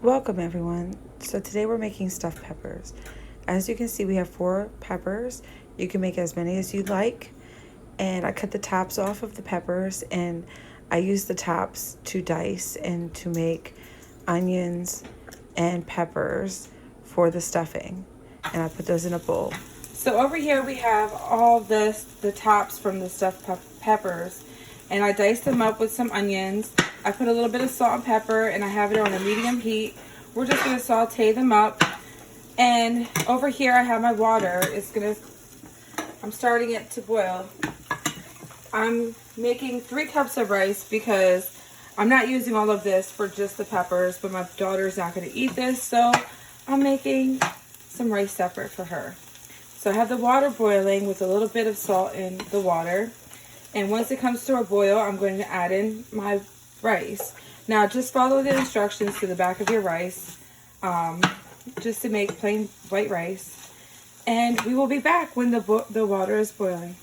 Welcome everyone. So today we're making stuffed peppers. As you can see, we have 4 peppers. You can make as many as you like. And I cut the tops off of the peppers and I use the tops to dice and to make onions and peppers for the stuffing. And I put those in a bowl. So over here we have all the tops from the stuffed peppers. And I diced them up with some onions. I put a little bit of salt and pepper and I have it on a medium heat. We're just going to saute them up. And over here I have my water. I'm starting it to boil. I'm making 3 cups of rice because I'm not using all of this for just the peppers, but my daughter's not going to eat this, so I'm making some rice separate for her. So I have the water boiling with a little bit of salt in the water. And once it comes to a boil, I'm going to add in my rice. Now just follow the instructions to the back of your rice, just to make plain white rice. And we will be back when the water is boiling.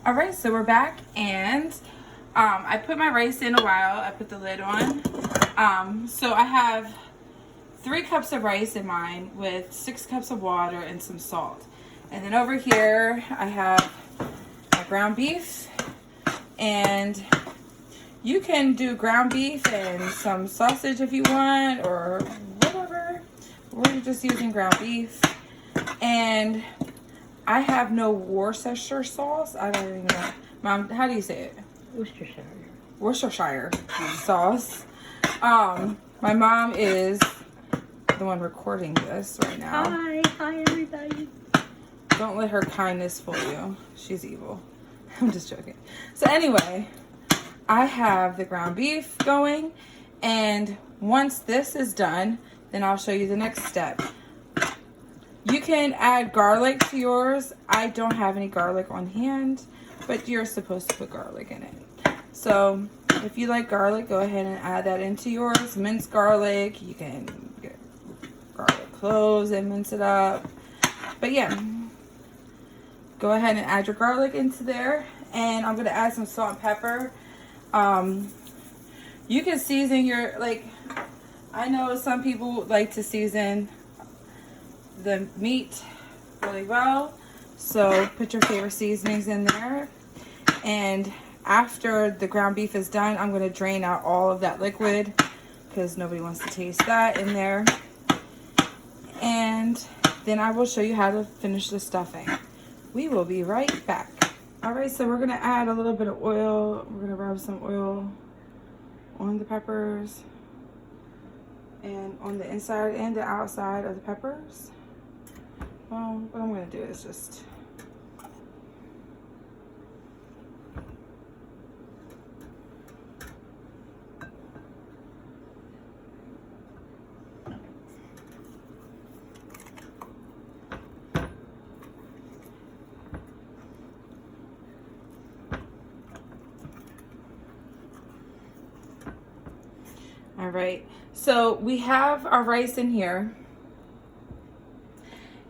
All right, so we're back, and I put my rice in a while. I put the lid on. So I have 3 cups of rice in mine with 6 cups of water and some salt. And then over here I have my ground beef, and you can do ground beef and some sausage if you want, or whatever. We're just using ground beef. And I have no Worcestershire sauce. I don't even know. Mom, how do you say it? Worcestershire. Worcestershire sauce. My mom is the one recording this right now. Hi everybody. Don't let her kindness fool you. She's evil. I'm just joking. So anyway, I have the ground beef going, and once this is done, then I'll show you the next step. You can add garlic to yours. I don't have any garlic on hand, but you're supposed to put garlic in it. So if you like garlic, go ahead and add that into yours. Minced garlic. You can get garlic cloves and mince it up. But yeah, go ahead and add your garlic into there. And I'm going to add some salt and pepper. You can season your, I know some people like to season the meat really well, so put your favorite seasonings in there. And after the ground beef is done, I'm going to drain out all of that liquid because nobody wants to taste that in there. And then I will show you how to finish the stuffing. We will be right back. All right, so we're going to add a little bit of oil. We're going to rub some oil on the peppers and on the inside and the outside of the peppers. What I'm going to do is just all right, so we have our rice in here.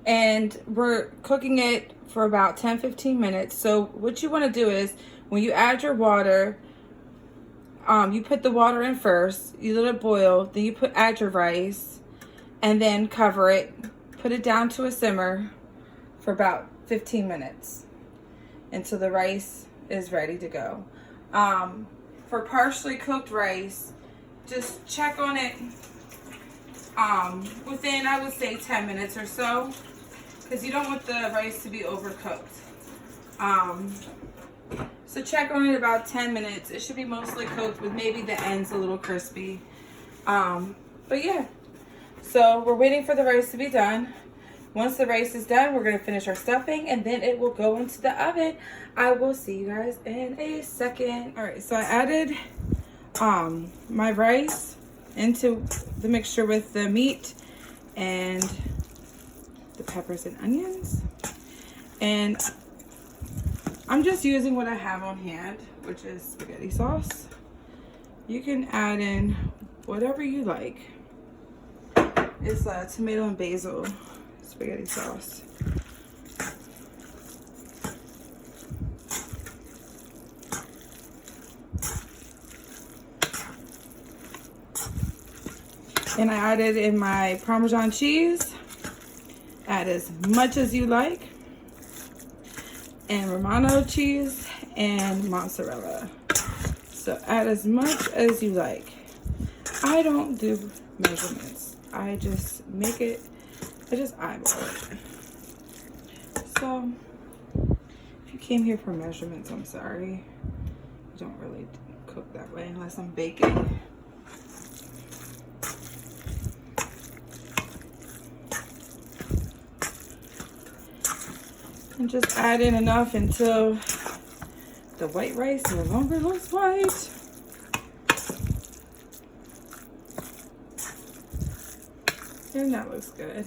And we're cooking it for about 10-15 minutes. So what you want to do is when you add your water, you put the water in first, you let it boil, then you add your rice, and then cover it, put it down to a simmer for about 15 minutes until the rice is ready to go. For partially cooked rice, just check on it within, I would say, 10 minutes or so, because you don't want the rice to be overcooked. So check on it about 10 minutes. It should be mostly cooked with maybe the ends a little crispy. But yeah, so we're waiting for the rice to be done. Once the rice is done, we're going to finish our stuffing, and then it will go into the oven. I will see you guys in a second. All right, so I added my rice into the mixture with the meat and the peppers and onions, and I'm just using what I have on hand, which is spaghetti sauce. You can add in whatever you like. It's tomato and basil spaghetti sauce. And I added in my Parmesan cheese. Add as much as you like. And Romano cheese and mozzarella. So add as much as you like. I don't do measurements. I just make it, I just eyeball it. So if you came here for measurements, I'm sorry. I don't really cook that way unless I'm baking. And just add in enough until the white rice no longer looks white. And that looks good.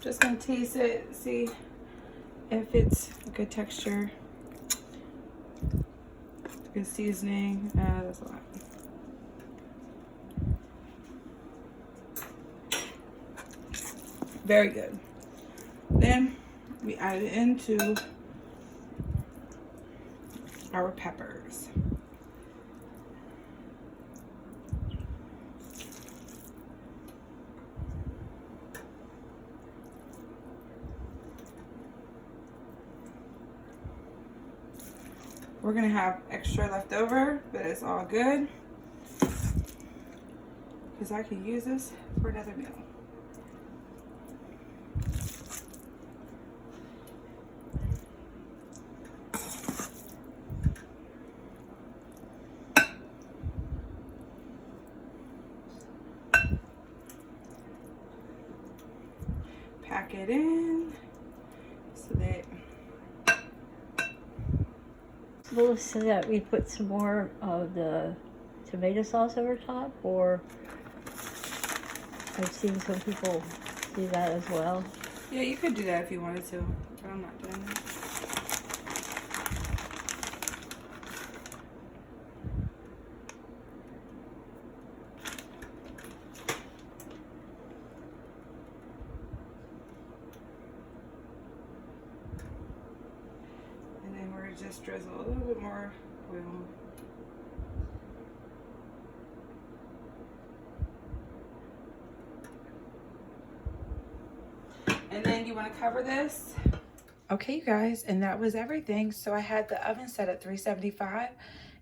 Just gonna taste it, see if it's a good texture. Good seasoning. That's a lot. Very good. Then we add it into our peppers. We're gonna have extra left over, but it's all good because I can use this for another meal. Pack it in so that Well, so that we put some more of the tomato sauce over top, or I've seen some people do that as well. yeah, you could do that if you wanted to, but I'm not doing that. And then we're just drizzle a little bit more oil. And then you want to cover this. Okay, you guys, and that was everything. So I had the oven set at 375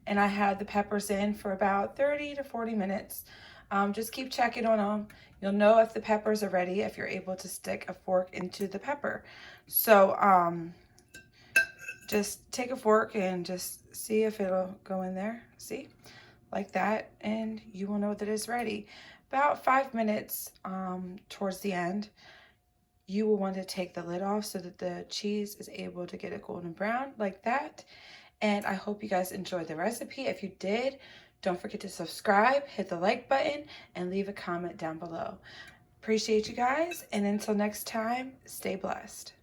and I had the peppers in for about 30 to 40 minutes. Just keep checking on them. You'll know if the peppers are ready if you're able to stick a fork into the pepper. So just take a fork and just see if it'll go in there. See, like that, and you will know that it's ready. About 5 minutes towards the end, you will want to take the lid off so that the cheese is able to get a golden brown like that. And I hope you guys enjoyed the recipe. If you did, don't forget to subscribe, hit the like button, and leave a comment down below. Appreciate you guys, and until next time, stay blessed.